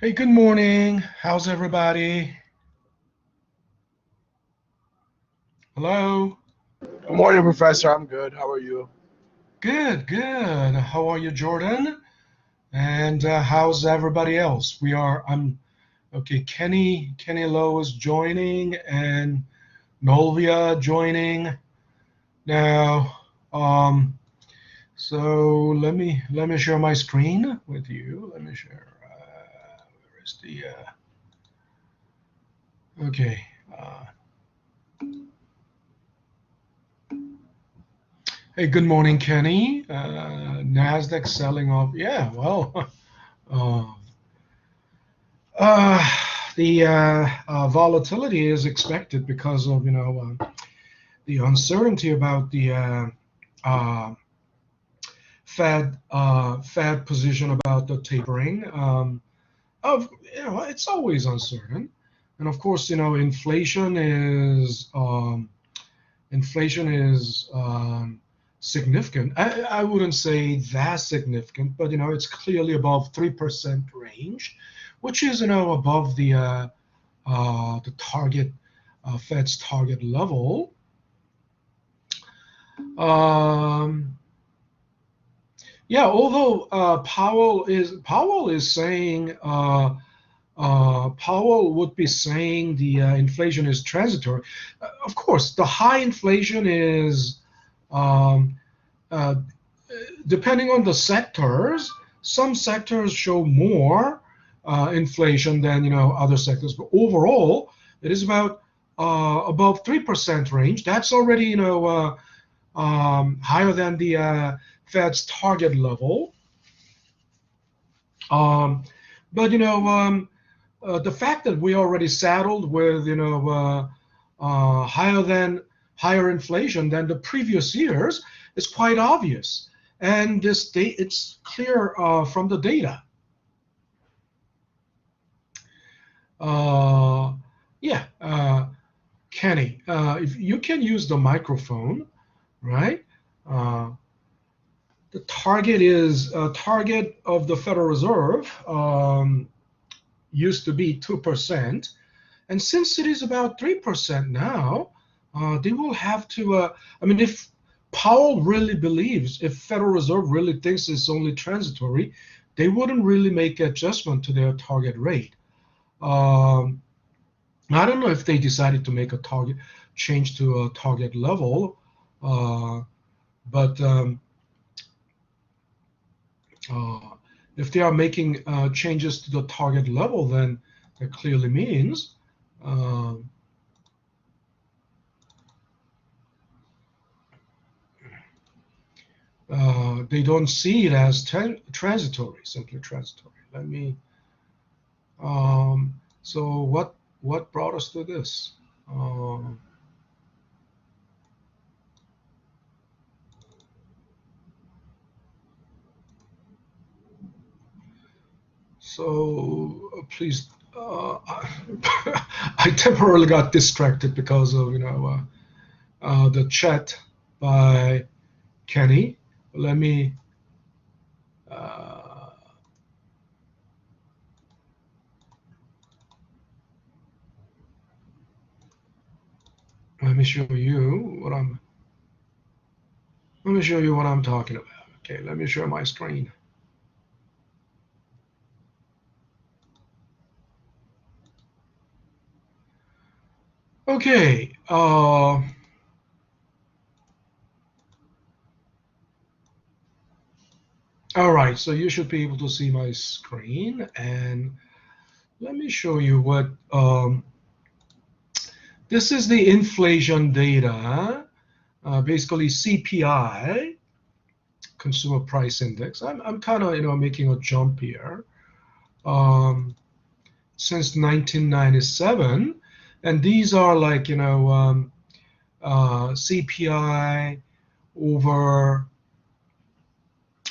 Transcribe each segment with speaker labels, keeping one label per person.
Speaker 1: Hey, good morning. How's everybody? Hello?
Speaker 2: Good morning, Professor. I'm good. How are you?
Speaker 1: Good, good. How are you, Jordan? And how's everybody else? Okay, Kenny Lowe is joining and Nolvia joining now. Um, so let me share my screen with you. Let me share. Where is the? Okay. Uh, hey, good morning, Kenny. Nasdaq selling off. Yeah, well, uh, uh, the volatility is expected because of the uncertainty about the uh, Fed position about the tapering. Of it's always uncertain, and of course, inflation is significant. I wouldn't say that significant, but it's clearly above 3% range, which is above the target Fed's target level. Um, yeah, although Powell is saying Powell would be saying the inflation is transitory. Of course, the high inflation is um, uh, depending on the sectors. Some sectors show more inflation than other sectors, but overall, it is about above 3% range. That's already higher than the Fed's target level. Um, but the fact that we already saddled with higher inflation than the previous years is quite obvious, and it's clear from the data. Uh, yeah, Kenny, if you can use the microphone, right? Uh, the target of the Federal Reserve used to be 2%. And since it is about 3% now, they will have to, I mean, if Powell really believes, if Federal Reserve really thinks it's only transitory, they wouldn't really make adjustment to their target rate. Um, I don't know if they decided to make a target change to a target level, but uh, if they are making changes to the target level, then that clearly means um, they don't see it as transitory, simply transitory. So what brought us to this? Um, Please, I temporarily got distracted because of the chat by Kenny. Let me uh, let me show you what I'm let me show you what I'm talking about. Okay, let me share my screen. Okay. All right, so you should be able to see my screen, and let me show you what this is the inflation data, basically CPI, Consumer Price Index. I'm kind of making a jump here. Since 1997, and these are like CPI over.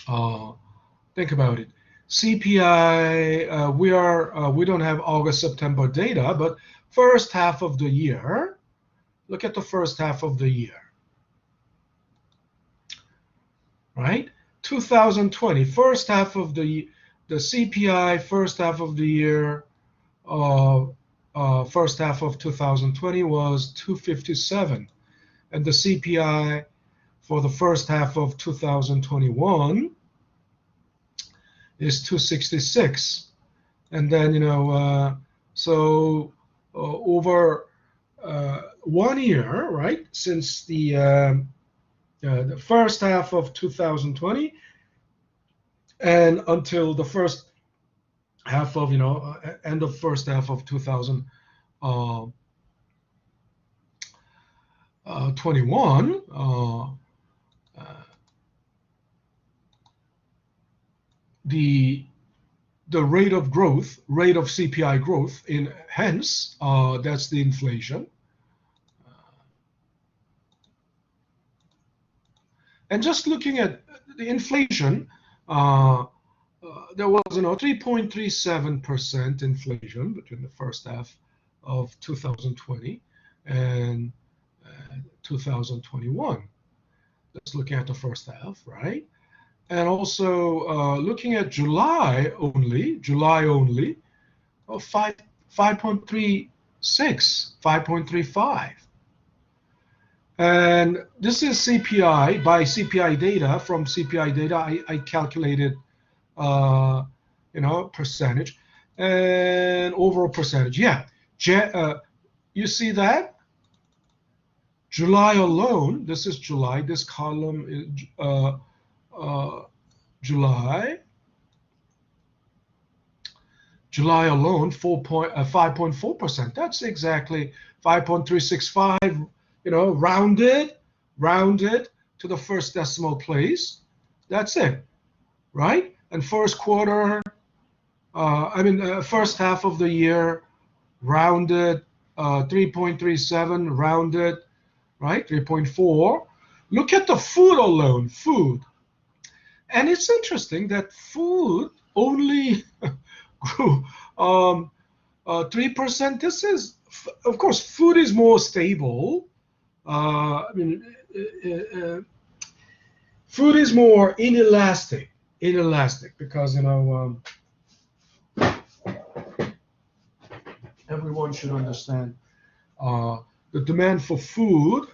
Speaker 1: Uh, think about it. CPI. We don't have August September data, but first half of the year. Look at the first half of the year, right? 2020, first half of the the CPI first half of the year, first half of 2020 was 257, and the CPI for the first half of 2021 is 266. And then, so over 1 year, right, since the first half of 2020 and until the first half of, end of first half of 2021, the rate of growth, rate of CPI growth, hence that's the inflation. And just looking at the inflation, there was 3.37% inflation between the first half of 2020 and 2021. Just looking at the first half, right? And also looking at July only, 5.36, 5.35. And this is CPI, by CPI data. From CPI data, I calculated, percentage and overall percentage. Yeah, you see that? July alone, this is July, this column is July alone, 5.4%. That's exactly 5.365. Rounded to the first decimal place. That's it, right? And first quarter, first half of the year, rounded 3.37, rounded, right? 3.4. Look at the food alone, food. And it's interesting that food only grew 3%. This is, of course, food is more stable. Food is more inelastic because everyone should understand the demand for food.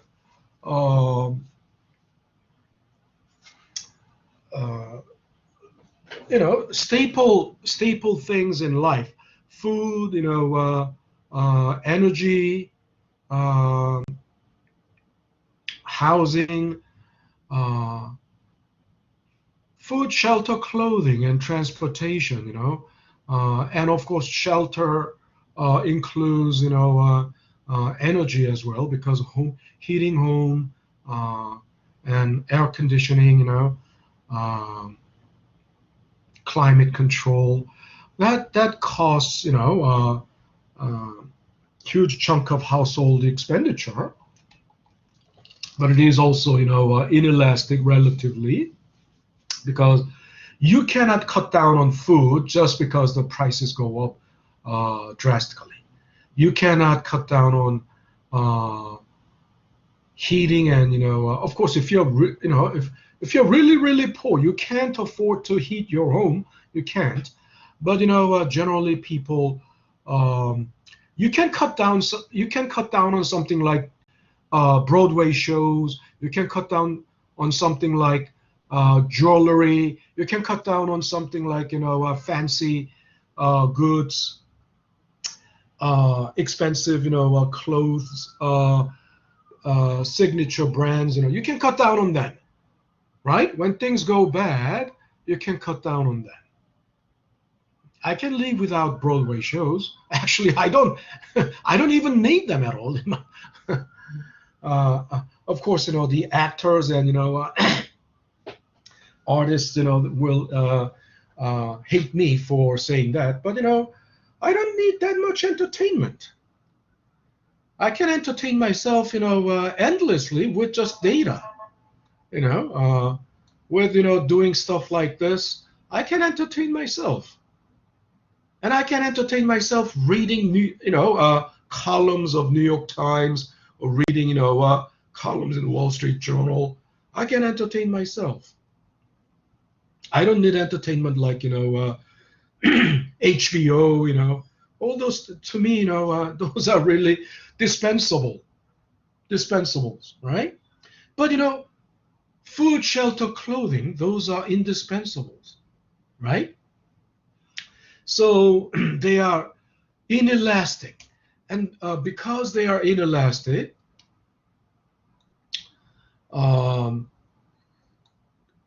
Speaker 1: Staple things in life, food, energy, housing, food, shelter, clothing, and transportation, and of course shelter includes, energy as well, because heating home and air conditioning, climate control, that costs, huge chunk of household expenditure. But it is also, inelastic relatively, because you cannot cut down on food just because the prices go up drastically. You cannot cut down on heating, and of course, if you're if you're really poor, you can't afford to heat your home. You can't. But generally, people, you can cut down. You can cut down on something like Broadway shows. You can cut down on something like jewelry. You can cut down on something like fancy goods, expensive clothes, signature brands. You can cut down on that, right? When things go bad, you can cut down on that. I can live without Broadway shows. Actually, I don't even need them at all. Of course, the actors and artists, will hate me for saying that. But I don't need that much entertainment. I can entertain myself, endlessly with just data. With doing stuff like this, I can entertain myself. And I can entertain myself reading, columns of New York Times, or reading, columns in Wall Street Journal. I can entertain myself. I don't need entertainment like, HVO, all those to me, those are really dispensables, right? But food, shelter, clothing, those are indispensables, right? So they are inelastic, and because they are inelastic, um,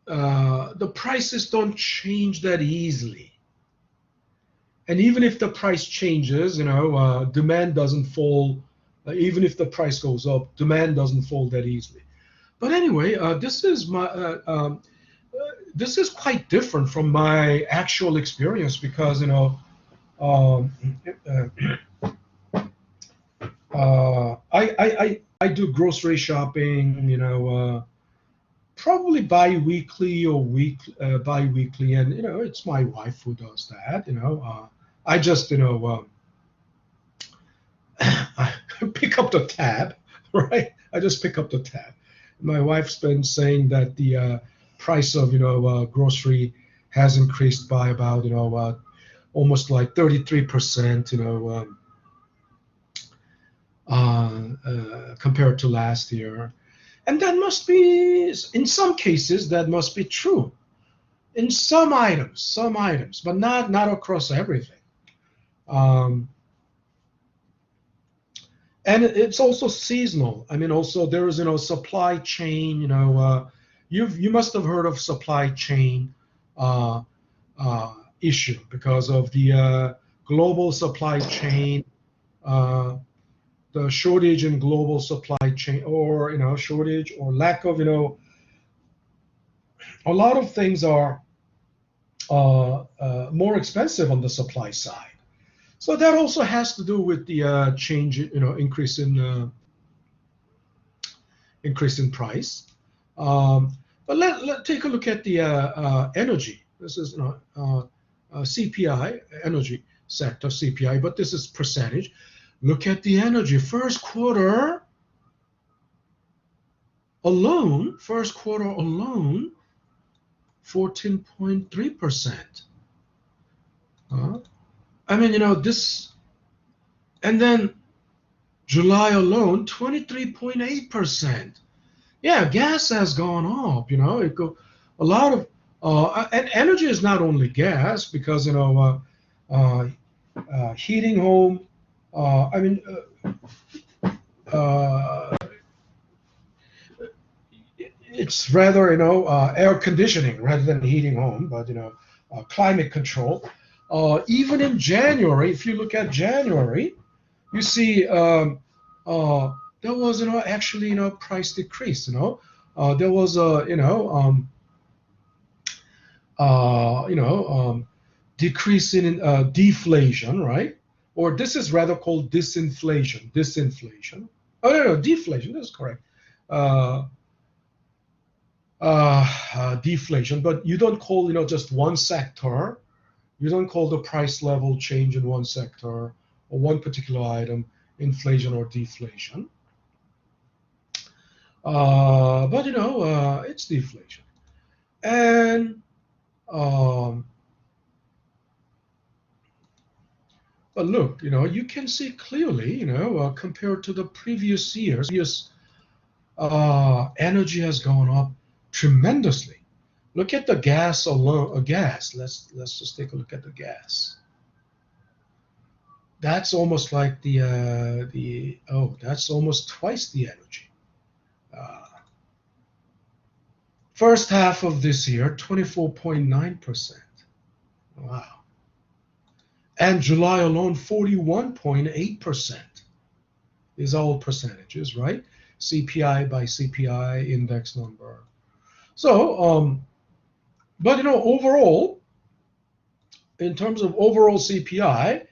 Speaker 1: the prices don't change that easily. And even if the price changes, demand doesn't fall. Even if the price goes up, demand doesn't fall that easily. But anyway, this is quite different from my actual experience because um, uh, I do grocery shopping, probably bi-weekly or bi-weekly, and it's my wife who does that. I just I pick up the tab, right? I just pick up the tab. My wife's been saying that the price of grocery has increased by about almost like 33%, compared to last year. And that must be, in some cases, that must be true. In some items, but not across everything. Um, and it's also seasonal. I mean, also there is supply chain. You must have heard of supply chain uh, issue because of the global supply chain, uh, the shortage in global supply chain, or shortage or lack of a lot of things are more expensive on the supply side. So that also has to do with the increase in price. But let take a look at the energy. This is CPI, energy sector CPI, but this is percentage. Look at the energy. First quarter alone, 14.3%. I mean, this, and then July alone, 23.8%. Yeah, gas has gone up. A lot of, and energy is not only gas because heating home. I mean, it's rather air conditioning rather than heating home, but climate control. Even in January, if you look at January, you see there was actually price decrease. There was a decrease in deflation, right? Or this is rather called disinflation. Disinflation. Oh no, deflation. That's correct. Uh, Deflation, but you don't call just one sector. You don't call the price level change in one sector or one particular item inflation or deflation. But it's deflation. And but look, you can see clearly, compared to the previous years, energy has gone up tremendously. Look at the gas alone. Gas. Let's just take a look at the gas. That's almost like that's almost twice the energy. Uh, First half of this year, 24.9%. Wow. And July alone, 41.8%. These are all percentages, right? CPI by CPI index number. So, but overall, in terms of overall CPI,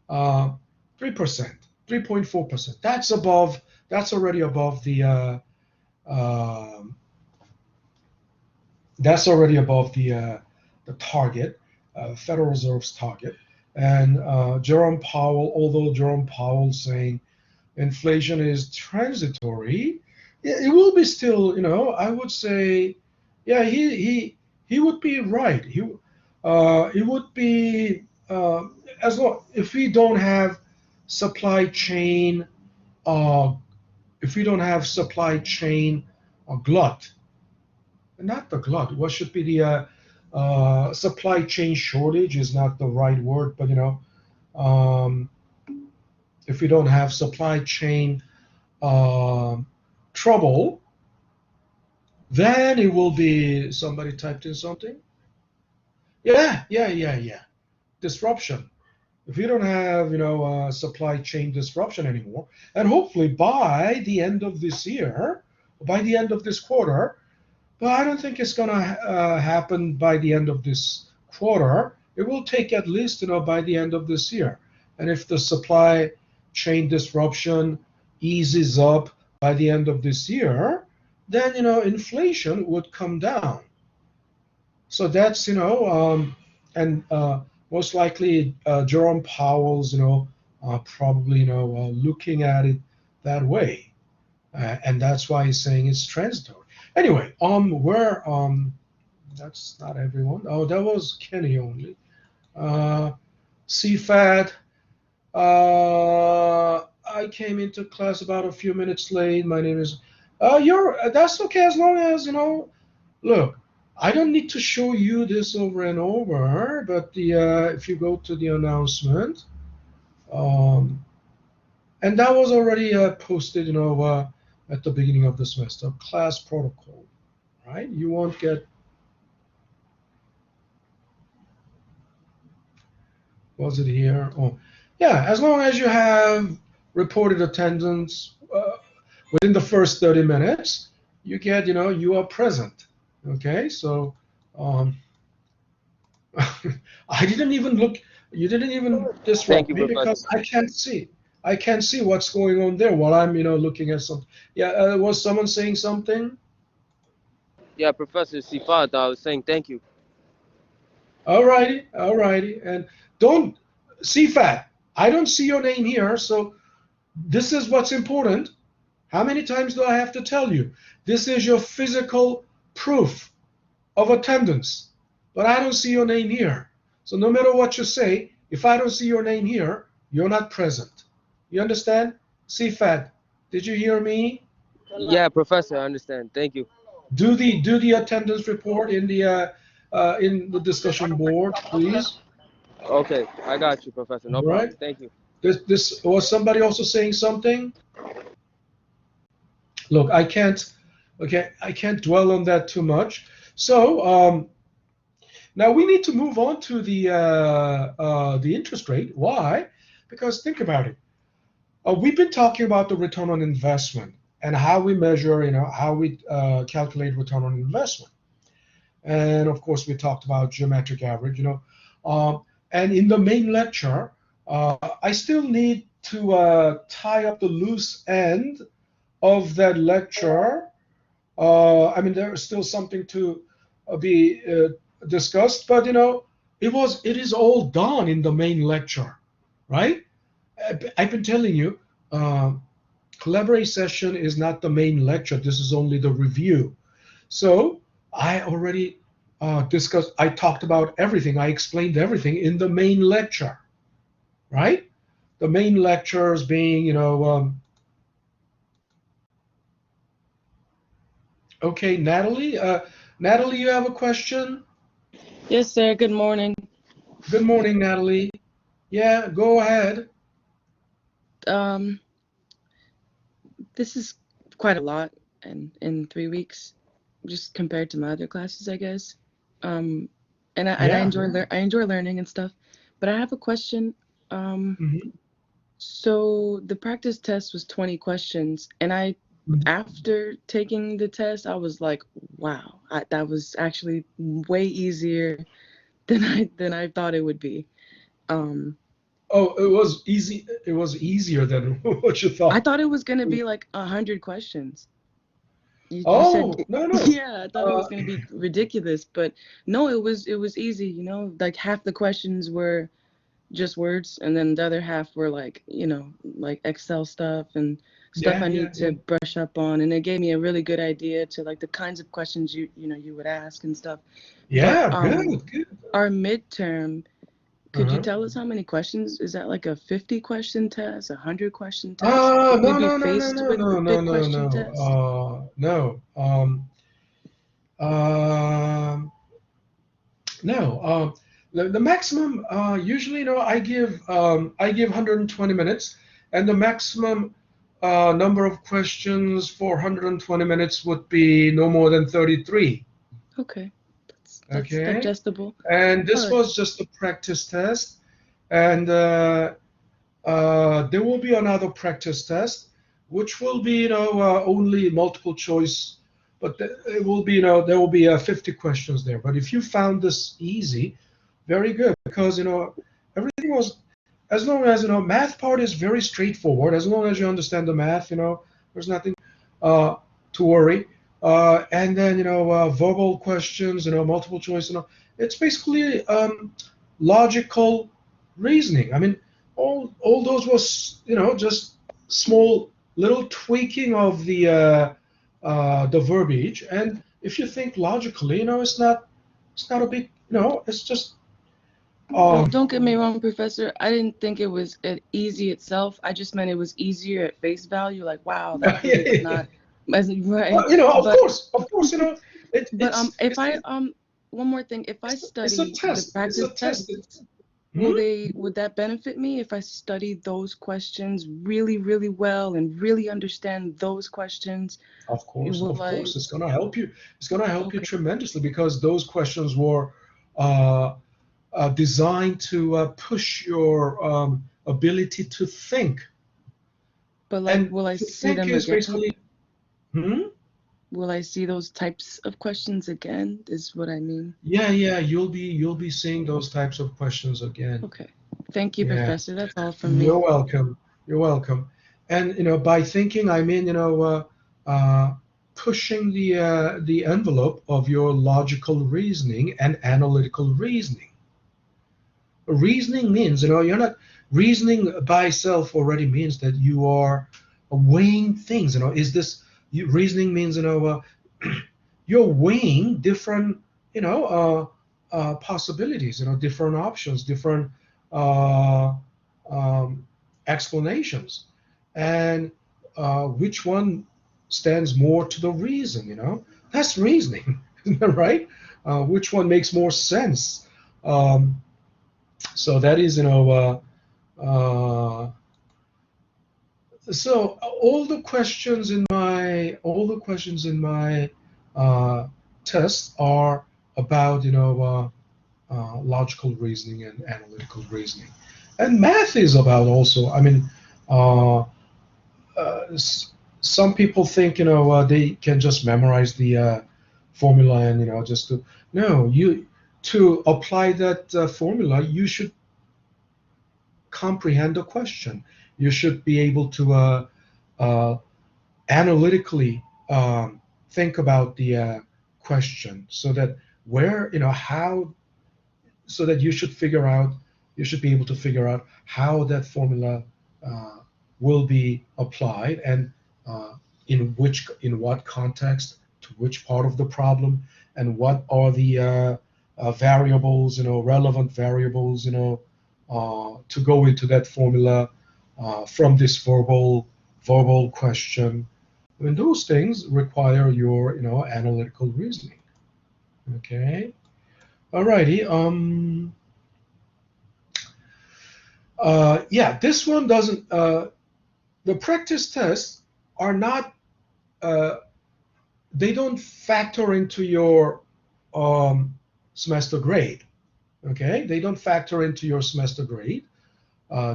Speaker 1: 3%, 3.4%. That's already above the target, Federal Reserve's target. And although Jerome Powell saying inflation is transitory, it will be still, I would say, yeah, he would be right. It would be as long if we don't have supply chain, uh, if we don't have supply chain glut, not the glut. What should be the supply chain shortage is not the right word, but um, if we don't have supply chain trouble, then it will be somebody typed in something. Yeah. Disruption. If we don't have, supply chain disruption anymore, and hopefully by the end of this year, by the end of this quarter, but I don't think it's going to happen by the end of this quarter. It will take at least, by the end of this year. And if the supply chain disruption eases up by the end of this year, then, inflation would come down. So that's, and most likely Jerome Powell's, probably, looking at it that way. And that's why he's saying it's transitory. Anyway, that's not everyone. Oh, that was Kenny only. CFAT. I came into class about a few minutes late. My name is. That's okay as long as Look, I don't need to show you this over and over, but if you go to the announcement, and that was already posted, at the beginning of the semester, class protocol, right? You won't get. Was it here? Oh, yeah. As long as you have reported attendance within the first 30 minutes, you get, you are present. Okay, so I didn't even look. You didn't even disrupt me because I can't see. I can't see what's going on there while I'm, looking at something. Yeah, was someone saying something?
Speaker 3: Yeah, Professor Sifat, I was saying thank you.
Speaker 1: All righty. And don't, CFAT, I don't see your name here, so this is what's important. How many times do I have to tell you? This is your physical proof of attendance, but I don't see your name here. So no matter what you say, if I don't see your name here, you're not present. You understand? CFAT, did you hear me?
Speaker 3: Yeah, Professor, I understand. Thank you.
Speaker 1: Do the attendance report in the discussion board, please.
Speaker 3: Okay, I got you, Professor. No
Speaker 1: All right.
Speaker 3: problem. Thank you.
Speaker 1: This was somebody also saying something. Look, I can't. Okay, I can't dwell on that too much. So now we need to move on to the interest rate. Why? Because think about it. We've been talking about the return on investment and how we measure, how we calculate return on investment. And of course, we talked about geometric average, and in the main lecture, I still need to tie up the loose end of that lecture. I mean, there is still something to be discussed, but it is all done in the main lecture, right? I've been telling you, collaborate session is not the main lecture. This is only the review. So I already discussed. I talked about everything. I explained everything in the main lecture, right? The main lectures being, okay, Natalie. Natalie, you have a question?
Speaker 4: Yes, sir. Good morning.
Speaker 1: Good morning, Natalie. Yeah, go ahead.
Speaker 4: This is quite a lot in 3 weeks, just compared to my other classes, I guess. And I enjoy learning and stuff. But I have a question. So the practice test was 20 questions, and after taking the test, I was like, wow, that was actually way easier than I thought it would be.
Speaker 1: Oh, it was easy. It was easier than what you thought.
Speaker 4: I thought it was gonna be like 100 questions. You
Speaker 1: No.
Speaker 4: Yeah, I thought it was gonna be ridiculous, but no, it was easy. Like half the questions were just words, and then the other half were like like Excel stuff and stuff I need to brush up on, and it gave me a really good idea to like the kinds of questions you would ask and stuff.
Speaker 1: Yeah,
Speaker 4: but,
Speaker 1: good.
Speaker 4: Our midterm, Could you tell us how many questions? Is that like a 50-question test, a 100-question test?
Speaker 1: No,
Speaker 4: Would we
Speaker 1: no,
Speaker 4: be
Speaker 1: no, no,
Speaker 4: faced
Speaker 1: no,
Speaker 4: with
Speaker 1: no,
Speaker 4: a
Speaker 1: no,
Speaker 4: big
Speaker 1: no,
Speaker 4: question test?
Speaker 1: no. Um, no. The maximum usually, I give 120 minutes, and the maximum number of questions for 120 minutes would be no more than 33.
Speaker 4: Okay, that's
Speaker 1: Okay,
Speaker 4: digestible.
Speaker 1: and
Speaker 4: All
Speaker 1: this
Speaker 4: right.
Speaker 1: was just a practice test, and there will be another practice test, which will be, only multiple choice, but it will be, there will be 50 questions there. But if you found this easy, very good, because everything was, as long as math part is very straightforward. As long as you understand the math, there's nothing to worry. And then verbal questions, multiple choice, it's basically logical reasoning. I mean, all those was just small little tweaking of the verbiage. And if you think logically, it's not a big, it's just
Speaker 4: Well,
Speaker 1: um
Speaker 4: don't get me wrong, Professor. I didn't think it was easy itself. I just meant it was easier at face value. Like, wow, that
Speaker 1: yeah,
Speaker 4: really is not as right.
Speaker 1: well,
Speaker 4: But
Speaker 1: of course,
Speaker 4: if I
Speaker 1: it's
Speaker 4: one more thing, if I
Speaker 1: it's a
Speaker 4: study the
Speaker 1: test. It's
Speaker 4: practice
Speaker 1: a test.
Speaker 4: tests,
Speaker 1: Hmm?
Speaker 4: would that benefit me if I study those questions really, really well and really understand those questions? Will
Speaker 1: Of
Speaker 4: I?
Speaker 1: course, it's gonna help you. It's gonna help you
Speaker 4: Okay.
Speaker 1: tremendously because those questions were uh, designed to push your ability to think.
Speaker 4: But like,
Speaker 1: And
Speaker 4: will I
Speaker 1: to
Speaker 4: see
Speaker 1: think
Speaker 4: them
Speaker 1: is
Speaker 4: again?
Speaker 1: basically, hmm?
Speaker 4: Will I see those types of questions again? Is what I mean.
Speaker 1: Yeah, you'll be seeing those types of questions again.
Speaker 4: Okay. Thank you,
Speaker 1: Yeah,
Speaker 4: Professor. That's all from me.
Speaker 1: you're welcome. You're welcome. And by thinking, I mean pushing the envelope of your logical reasoning and analytical reasoning. Reasoning means, you're not reasoning by itself already means that you are weighing things. Reasoning means, you're weighing different, possibilities, different options, different uh, um, explanations, and which one stands more to the reason, that's reasoning, right? Which one makes more sense? Um, so that is, so all the questions in my uh, test are about, logical reasoning and analytical reasoning, and math is about also. I mean, uh, some people think they can just memorize the formula and just to no you to apply that formula you should comprehend the question. You should be able to uh, analytically think about the question, so that where how so that you should be able to figure out how that formula uh, will be applied, and uh, in what context, to which part of the problem, and what are the variables, relevant variables, to go into that formula from this verbal question. I mean, those things require your analytical reasoning. Okay. Alrighty. Yeah, this one doesn't. The practice tests are not. Uh, they don't factor into your um, semester grade. Okay, they don't factor into your semester grade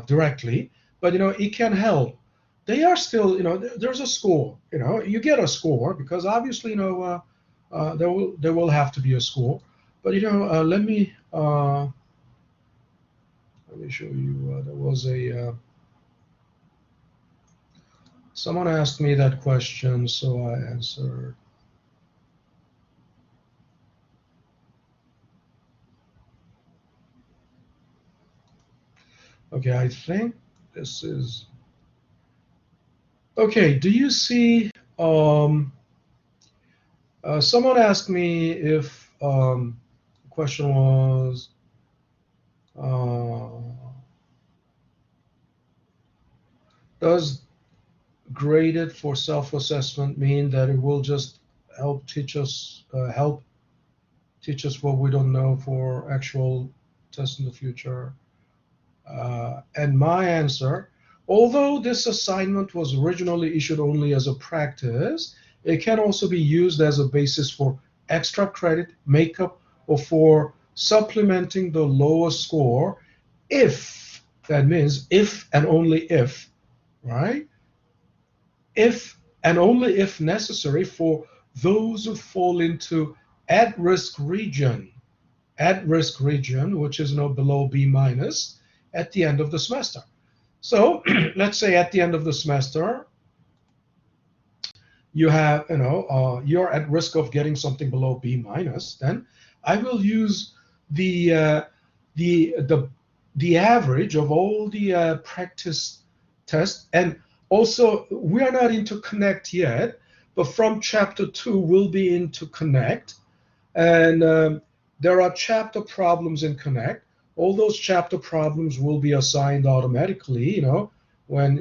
Speaker 1: directly, but it can help. They are still, there's a score. You get a score because obviously, there will have to be a score. But let me show you. There was a someone asked me that question, so I answered. Okay, I think this is okay. Do you see? Someone asked me if the question was. Does graded for self-assessment mean that it will just help teach us what we don't know for actual tests in the future? And my answer, although this assignment was originally issued only as a practice, it can also be used as a basis for extra credit, makeup, or for supplementing the lower score if, that means if and only if, right? If and only if necessary for those who fall into at-risk region, which is below B minus at the end of the semester. So let's say at the end of the semester, you have, you're at risk of getting something below B minus. Then I will use the average of all the practice tests. And also, we are not into Connect yet, but from chapter 2, we'll be into Connect. And there are chapter problems in Connect. All those chapter problems will be assigned automatically, when,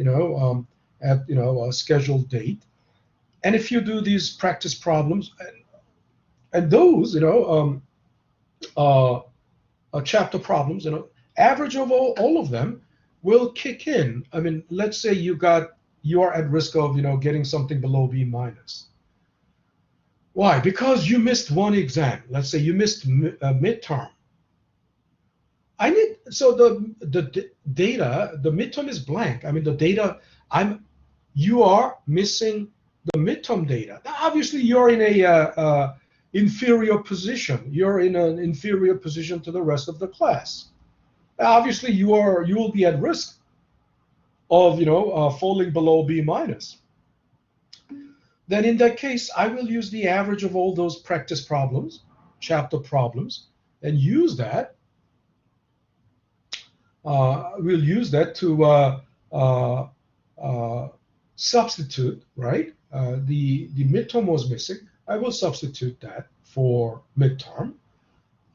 Speaker 1: at, a scheduled date. And if you do these practice problems, and those, chapter problems, average of all of them will kick in. I mean, let's say you are at risk of, getting something below B minus. Why? Because you missed one exam. Let's say you missed a midterm. So the data, the midterm is blank. I mean, the data, you are missing the midterm data. Now, obviously, you're in a inferior position. You're in an inferior position to the rest of the class. Now, obviously, you will be at risk of falling below B minus. Then in that case, I will use the average of all those practice problems, chapter problems, and use that. We'll use that to substitute, right? The midterm was missing. I will substitute that for midterm.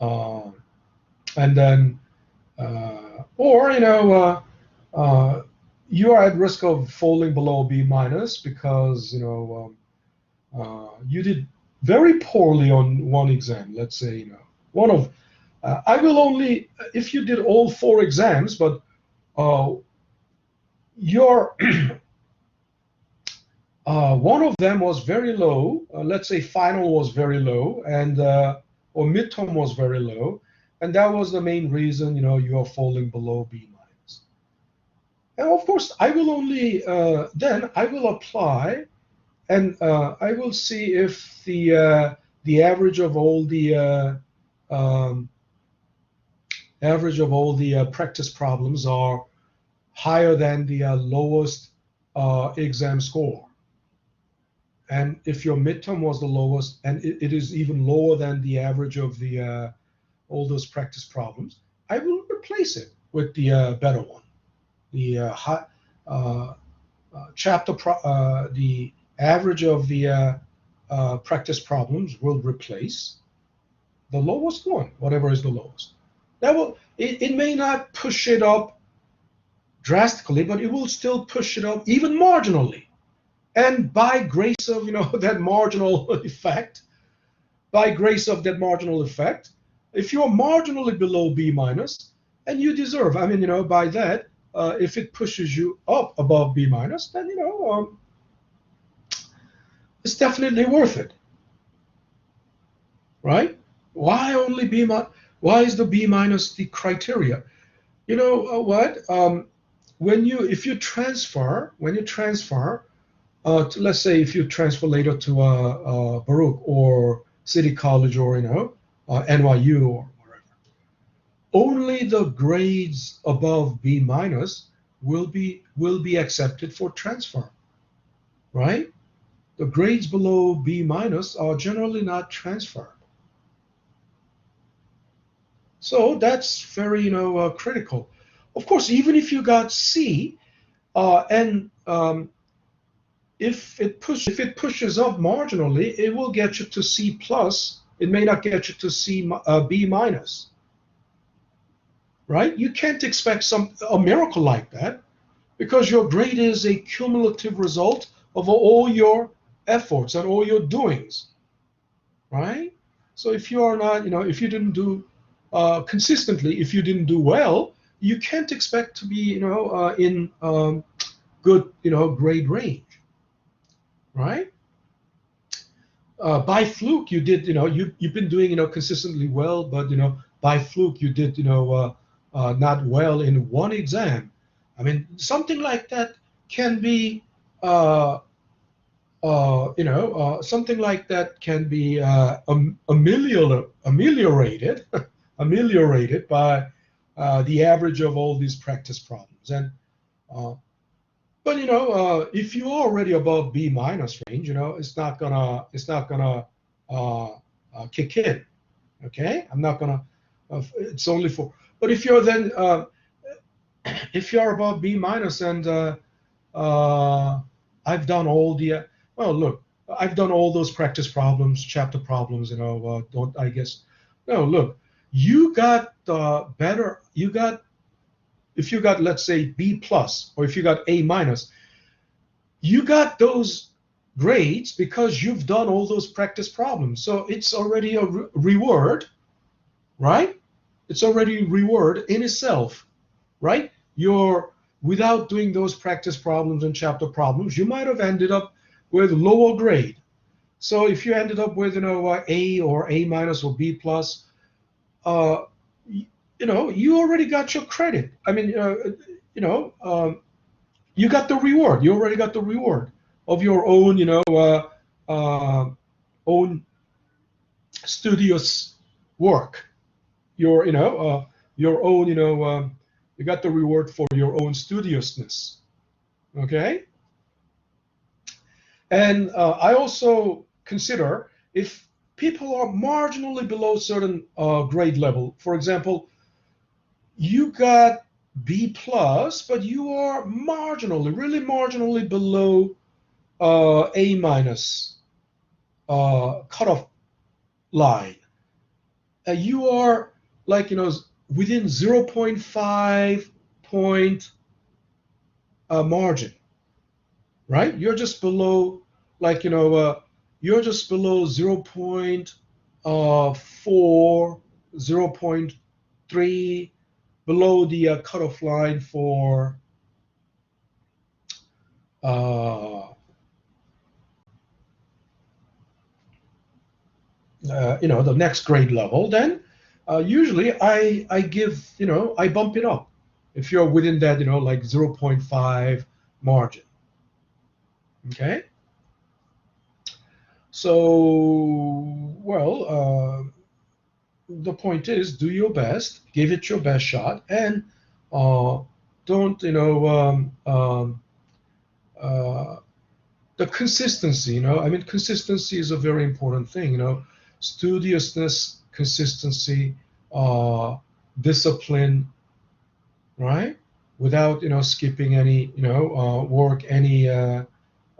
Speaker 1: And then, you are at risk of falling below B minus because, you did very poorly on one exam. Let's say, one of, I will only, if you did all 4 exams, but your one of them was very low. Let's say final was very low, and or midterm was very low, and that was the main reason you are falling below B minus. And of course, I will only then I will apply, and I will see if the average of all the practice problems are higher than the lowest exam score. And if your midterm was the lowest, and it is even lower than the average of the all those practice problems, I will replace it with the better one. The the average of the practice problems will replace the lowest one, whatever is the lowest. That will it may not push it up drastically, but it will still push it up even marginally. And by grace of that marginal effect, if you're marginally below B minus, and you deserve, I mean, by that, if it pushes you up above B minus, then it's definitely worth it, right? Why only B minus? Why is the B minus the criteria? You know what? If you transfer, let's say if you transfer later to Baruch or City College or NYU or wherever, only the grades above B minus will be accepted for transfer, right? The grades below B minus are generally not transferred. So that's very critical. Of course, even if you got C, and if it pushes up marginally, it will get you to C plus. It may not get you to B minus. right? You can't expect a miracle like that, because your grade is a cumulative result of all your efforts and all your doings, right? So if you are not, if you didn't do consistently, if you didn't do well, you can't expect to be, in good, grade range, right? By fluke, you did, you've been doing, consistently well, but, by fluke, you did, not well in one exam. I mean, something like that can be, something like that can be ameliorated, ameliorated by the average of all these practice problems. And uh, but if you're already above B minus range, it's not gonna kick in. Okay, I'm not gonna. It's only for. But if you're then, if you're above B minus, and uh, I've done all the. Well, look, I've done all those practice problems, chapter problems. Don't I guess? No, look, you got better. You got, if you got, let's say, B plus, or if you got A minus, you got those grades because you've done all those practice problems. So it's already a reward, right? It's already reward in itself, right? You're, without doing those practice problems and chapter problems, you might have ended up with lower grade. So if you ended up with A or A minus or B plus, you already got your credit. I mean, you got the reward. You already got the reward of your own, own studious work. Your own, you got the reward for your own studiousness. Okay. And I also consider, if people are marginally below certain grade level, for example, you got B plus, but you are marginally, really marginally below A minus cutoff line. You are like, within zero point 0.5 point margin, right? You're just below, like, you're just below 0.4, 0.3, below the cutoff line for the next grade level. Then usually I give, I bump it up if you're within that, like 0.5 margin. Okay. So, well, the point is, do your best, give it your best shot, and don't, the consistency, I mean, consistency is a very important thing, studiousness, consistency, discipline, right? Without, skipping any, work, uh,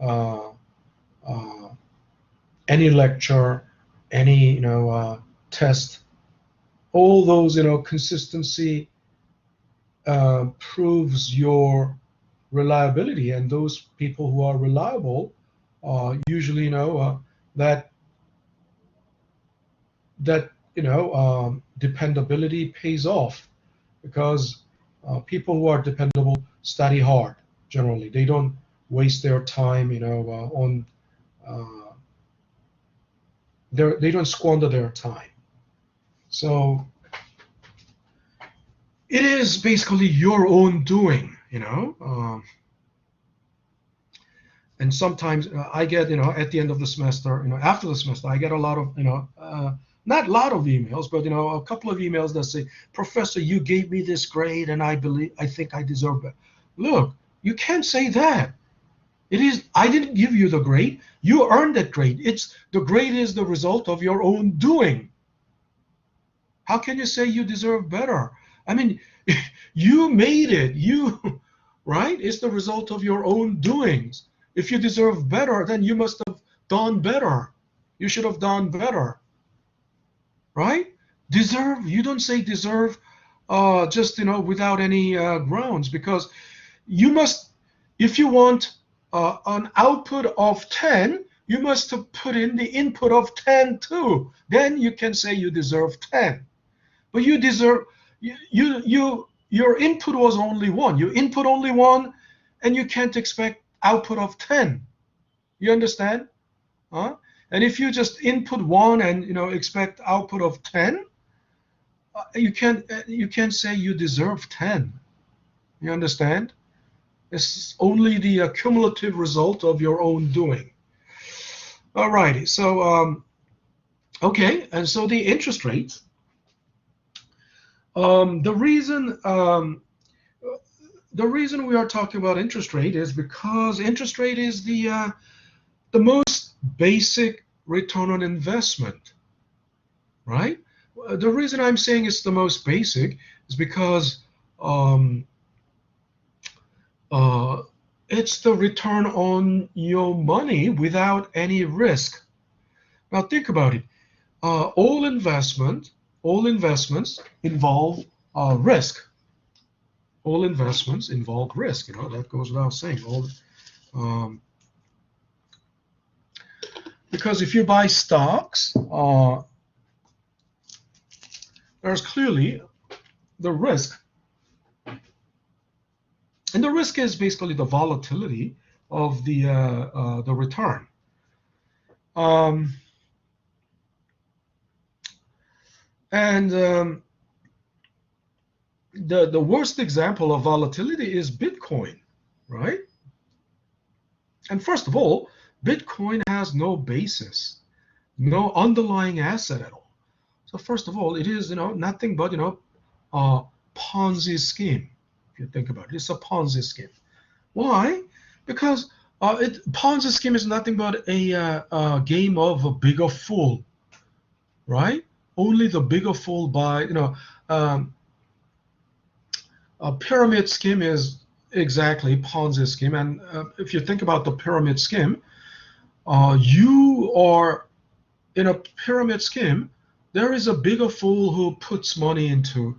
Speaker 1: uh, any lecture, any, test. All those, consistency proves your reliability, and those people who are reliable usually that dependability pays off, because people who are dependable study hard. Generally, they don't waste their time on they don't squander their time. So it is basically your own doing, and sometimes I get, at the end of the semester, after the semester, I get a lot of, not a lot of emails, but, a couple of emails that say, Professor, you gave me this grade, and I think I deserve it. Look, you can't say that. I didn't give you the grade. You earned that grade. The grade is the result of your own doing. How can you say you deserve better? I mean, you made it. Right? It's the result of your own doings. If you deserve better, then you must have done better. You should have done better. Right? Deserve, you don't say deserve just without any grounds, because you must, if you want an output of 10, you must have put in the input of 10 too. Then you can say you deserve 10. But you deserve, your input was only 1. You input only 1, and you can't expect output of 10. You understand? Huh? And if you just input 1 and expect output of 10, you can't say you deserve 10. You understand? It's only the cumulative result of your own doing. All righty. So okay, and so the interest rates. The reason we are talking about interest rate is because interest rate is the most basic return on investment, right? The reason I'm saying it's the most basic is because it's the return on your money without any risk. Now think about it. All investments involve risk. All investments involve risk. That goes without saying. Because if you buy stocks, there's clearly the risk. And the risk is basically the volatility of the return. The worst example of volatility is Bitcoin, right? And first of all, Bitcoin has no basis, no underlying asset at all. So first of all, it is nothing but a Ponzi scheme. If you think about it, it's a Ponzi scheme. Why? Because Ponzi scheme is nothing but a game of a bigger fool, right? Only the bigger fool buy. A pyramid scheme is exactly Ponzi scheme. And if you think about the pyramid scheme, you are in a pyramid scheme. There is a bigger fool who puts money into.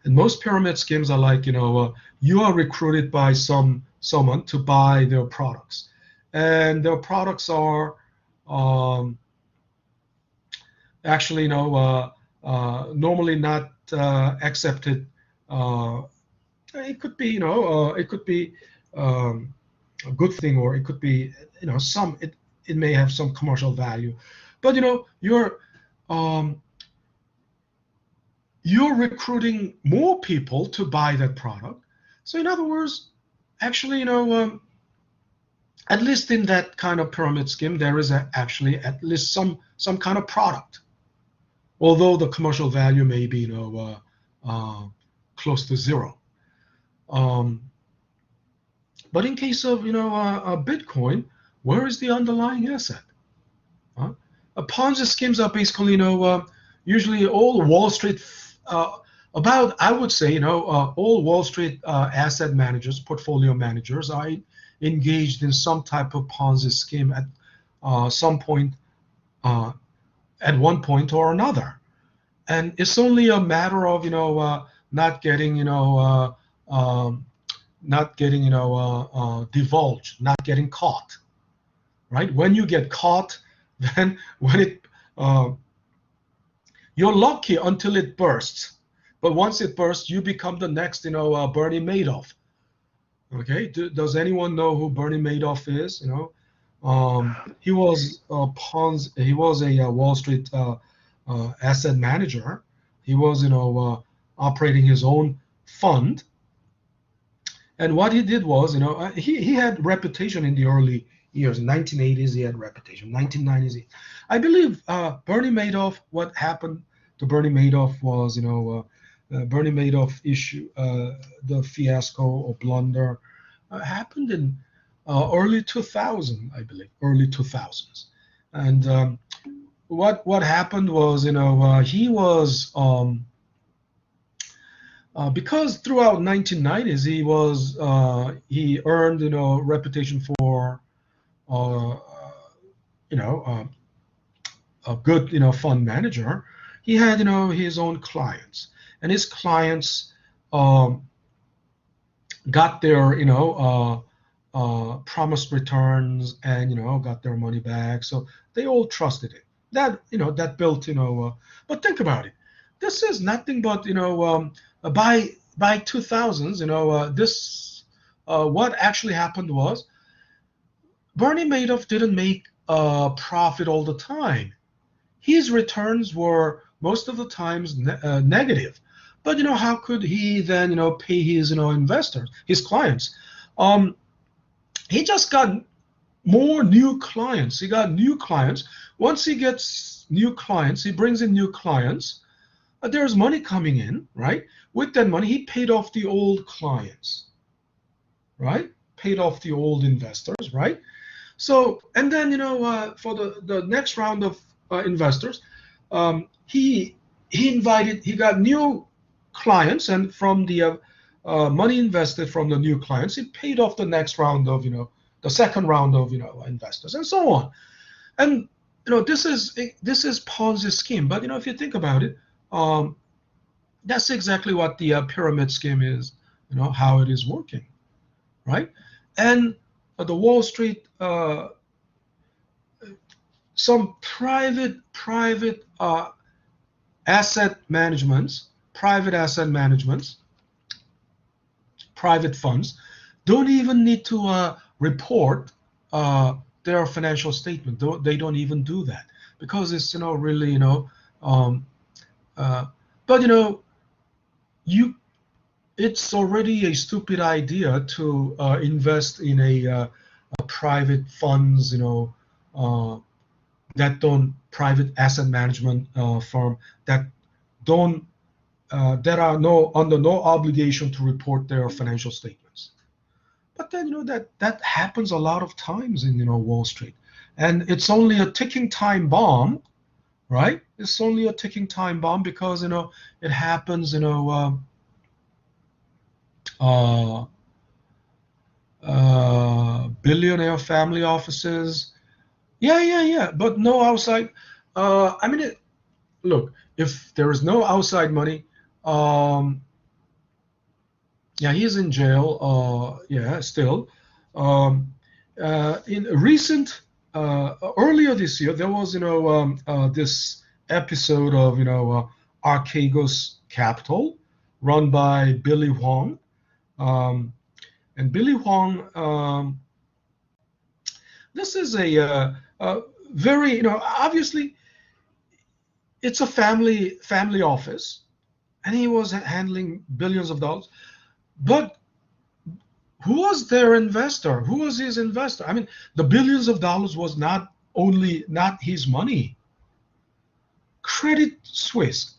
Speaker 1: And most pyramid schemes are like, you are recruited by someone to buy their products, and their products are actually, normally not accepted. It could be, it could be a good thing, or it could be, it may have some commercial value, but you're recruiting more people to buy that product. So in other words, actually, at least in that kind of pyramid scheme, there is actually at least some kind of product, although the commercial value may be close to zero. But in case of Bitcoin, where is the underlying asset? Ponzi schemes are basically usually all Wall Street. I would say, all Wall Street asset managers, portfolio managers, are engaged in some type of Ponzi scheme at some point, at one point or another, and it's only a matter of not getting divulged, not getting caught, right? When you get caught, then you're lucky until it bursts. But once it bursts, you become the next, Bernie Madoff. Okay, does anyone know who Bernie Madoff is? He was a Wall Street asset manager. He was, operating his own fund. And what he did was, he had reputation in the early years. In 1980s, he had reputation. 1990s, I believe Bernie Madoff. What happened to Bernie Madoff was, Bernie Madoff issue, the fiasco or blunder, happened in early 2000, I believe, early 2000s. And what happened was, he was because throughout 1990s he earned reputation for a good fund manager. he had, his own clients, and his clients um, got their, promised returns, and got their money back. So they all trusted it. That built, but think about it. This is nothing but, by 2000s, this what actually happened was Bernie Madoff didn't make a profit all the time. His returns were most of the times negative. But how could he then pay his investors, his clients? Um, he just got more new clients. He got new clients. Once he gets new clients, he brings in new clients. There's money coming in, right? With that money, he paid off the old clients, right? Paid off the old investors, right? So, and then for the next round of investors, he got new clients, and from the money invested from the new clients, he paid off the next round of the second round of investors, and so on. And this is Ponzi scheme. But if you think about it, that's exactly what the pyramid scheme is. How it is working, right? And the Wall Street, some private asset managements, private funds don't even need to report their financial statement. They don't even do that because it's really um, but you it's already a stupid idea to invest in a private funds, that don't private asset management firm that don't that are under no obligation to report their financial statements. But then that happens a lot of times in Wall Street, and it's only a ticking time bomb, right? It's only a ticking time bomb because it happens, uh, billionaire family offices. Yeah, yeah, yeah, but no outside. I mean, look, if there is no outside money, um, yeah, he's in jail. Yeah, still. Um, in recent, earlier this year, there was, this episode of, Archegos Capital, run by Billy Huang. Um, and Billy Huang, this is a very, obviously, it's a family office, and he was handling billions of dollars. But who was their investor? Who was his investor? I mean, the billions of dollars was not his money. Credit Suisse,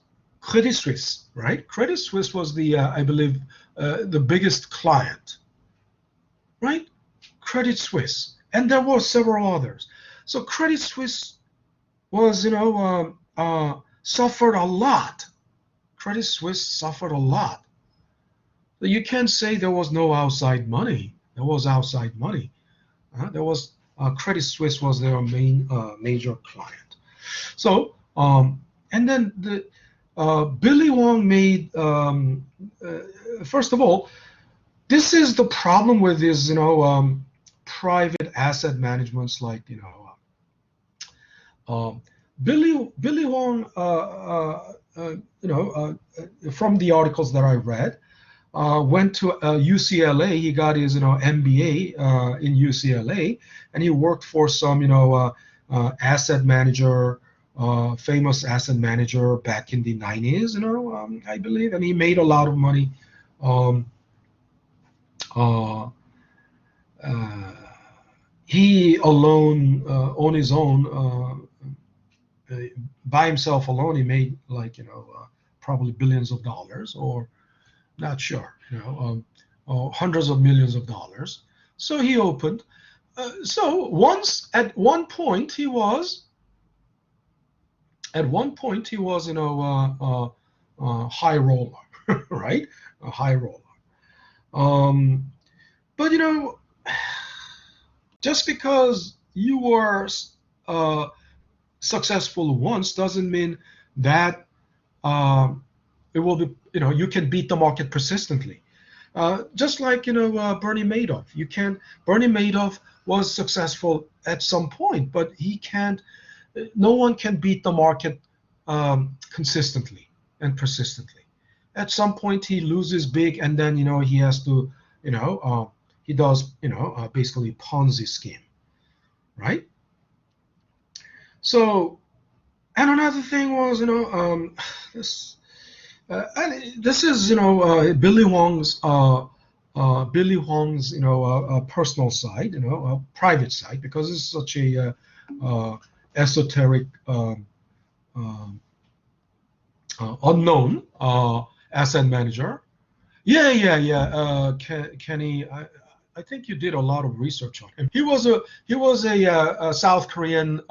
Speaker 1: right? Credit Suisse was the I believe the biggest client, right? Credit Suisse, and there were several others. So Credit Suisse was, suffered a lot. Credit Suisse suffered a lot. You can't say there was no outside money. There was outside money. There was Credit Suisse was their main major client. So and then the Billy Wong made first of all, this is the problem with these private asset managements like Billy Wong from the articles that I read. Went to UCLA. He got his MBA in UCLA, and he worked for some asset manager, famous asset manager back in the 90s, I believe, and he made a lot of money. Um, uh, uh, he alone, on his own, by himself alone, he made like probably billions of dollars, or not sure, hundreds of millions of dollars. So he opened. So once at one point he was, high roller, right? A high roller. Um, but just because you were successful once doesn't mean that it will be, you can beat the market persistently. Just like, Bernie Madoff. Bernie Madoff was successful at some point, but no one can beat the market consistently and persistently. At some point he loses big, and then, he has to, he does, basically Ponzi scheme, right? So, and another thing was, this, and this is, Billy Huang's, personal side, private side, because it's such a esoteric, unknown asset manager. Yeah. Kenny, I think you did a lot of research on him. He was a South Korean.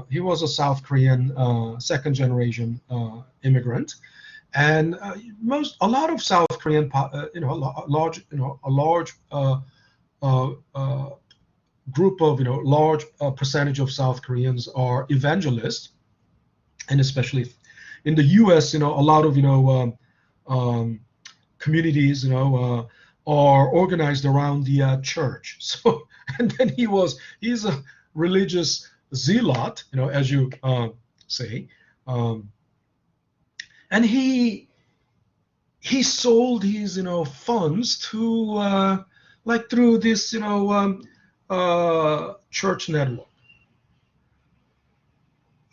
Speaker 1: He was a South Korean second generation immigrant, and a lot of South Korean, a large group of, large percentage of South Koreans are evangelists, and especially in the U.S., a lot of, communities, are organized around the church. So, and then he's a religious zealot, as you say, and he sold his, funds to like through this, church network,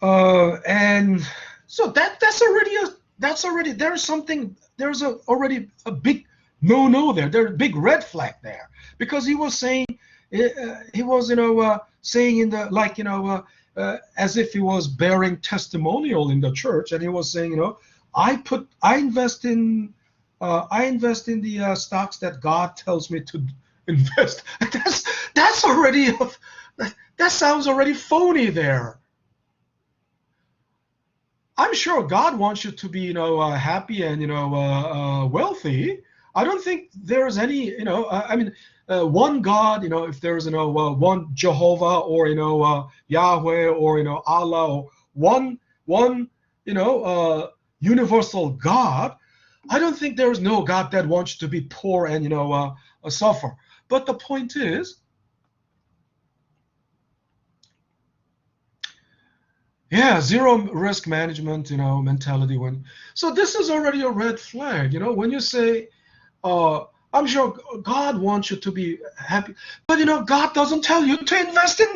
Speaker 1: and so already a big no there. There's a big red flag there, because he was saying, saying in the, like, as if he was bearing testimonial in the church, and he was saying, I invest in the stocks that God tells me to invest. That's already that sounds already phony there. I'm sure God wants you to be, happy and, wealthy. I don't think there's any, one God, if there's, one Jehovah, or, Yahweh, or, Allah, or one, universal God. I don't think there is no God that wants you to be poor and, suffer. But the point is, yeah, zero risk management, mentality. So this is already a red flag, when you say, I'm sure God wants you to be happy, but, God doesn't tell you to invest in,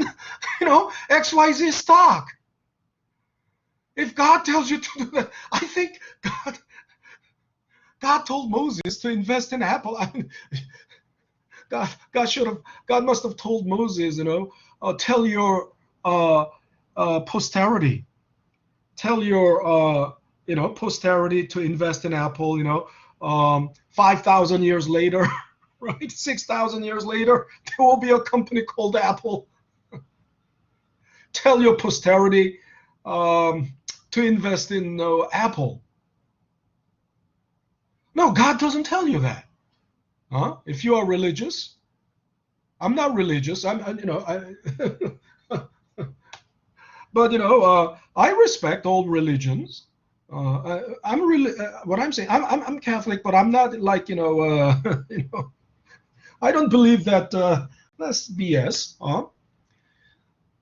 Speaker 1: XYZ stock. If God tells you to do that, I think God told Moses to invest in Apple. I mean, God must have told Moses, tell your posterity, posterity to invest in Apple. 5,000 years later, right? 6,000 years later, there will be a company called Apple. Tell your posterity to invest in Apple. No, God doesn't tell you that. If you are religious, I'm not religious. But I respect all religions. I'm really what I'm saying. I'm Catholic, but I'm not like I don't believe that that's BS.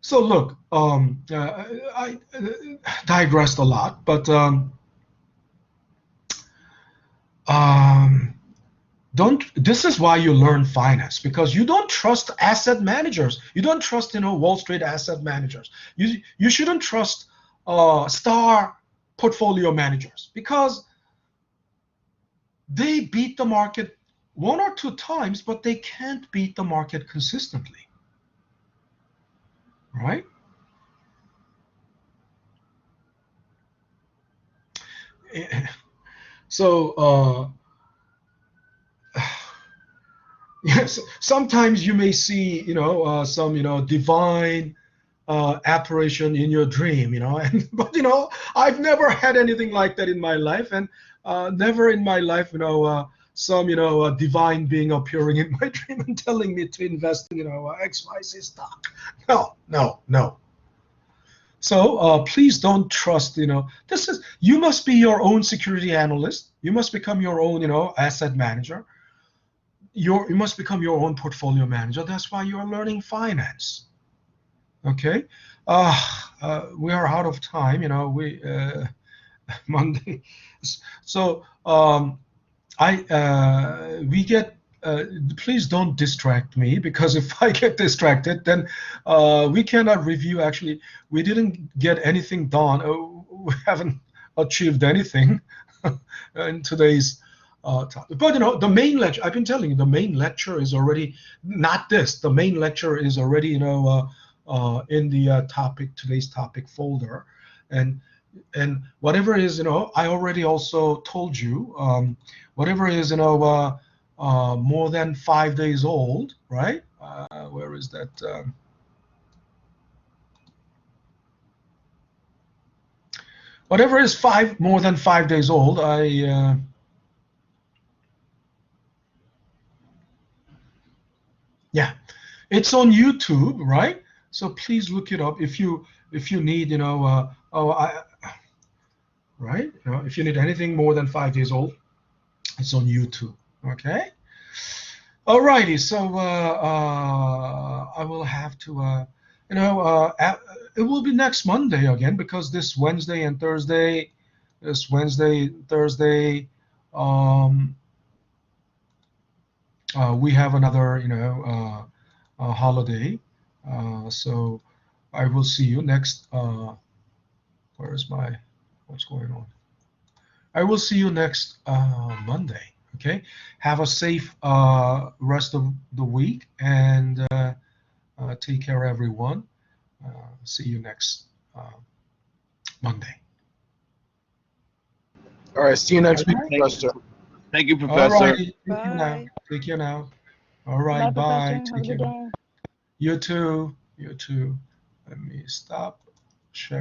Speaker 1: So look, I digressed a lot, but don't. This is why you learn finance, because you don't trust asset managers. You don't trust Wall Street asset managers. You shouldn't trust star portfolio managers, because they beat the market one or two times, but they can't beat the market consistently, right? So yes, sometimes you may see some divine apparition in your dream, but I've never had anything like that in my life, and never in my life some divine being appearing in my dream and telling me to invest in XYZ stock. No. So please don't trust, you must be your own security analyst. You must become your own, asset manager. You must become your own portfolio manager. That's why you are learning finance. Okay. We are out of time, Monday. So we get, please don't distract me, because if I get distracted, then we cannot review. Actually, we didn't get anything done. We haven't achieved anything in today's topic. But the main lecture, I've been telling you, the main lecture is already not this. The main lecture is already in the today's topic folder, and whatever is, I already also told you, whatever is, more than 5 days old, right? Where is that? Whatever is more than 5 days old, yeah, it's on YouTube, right? So please look it up if you need, right? If you need anything more than 5 days old, it's on YouTube. Okay. Alrighty. So I will have to, it will be next Monday again, because this Wednesday and Thursday, we have another, holiday. So I will see you next. What's going on? I will see you next Monday. Okay. Have a safe rest of the week, and take care, everyone. See you next Monday.
Speaker 2: All right. See you next week,
Speaker 3: Thank,
Speaker 2: Professor.
Speaker 3: thank you,
Speaker 1: All
Speaker 3: Professor.
Speaker 1: right. Take care now.
Speaker 5: Bye.
Speaker 1: Take care now. All
Speaker 5: Bye,
Speaker 1: right.
Speaker 5: Professor.
Speaker 1: Bye.
Speaker 5: Have a
Speaker 1: Take care
Speaker 5: good
Speaker 1: now.
Speaker 5: day.
Speaker 1: You too. You too. Let me stop sharing.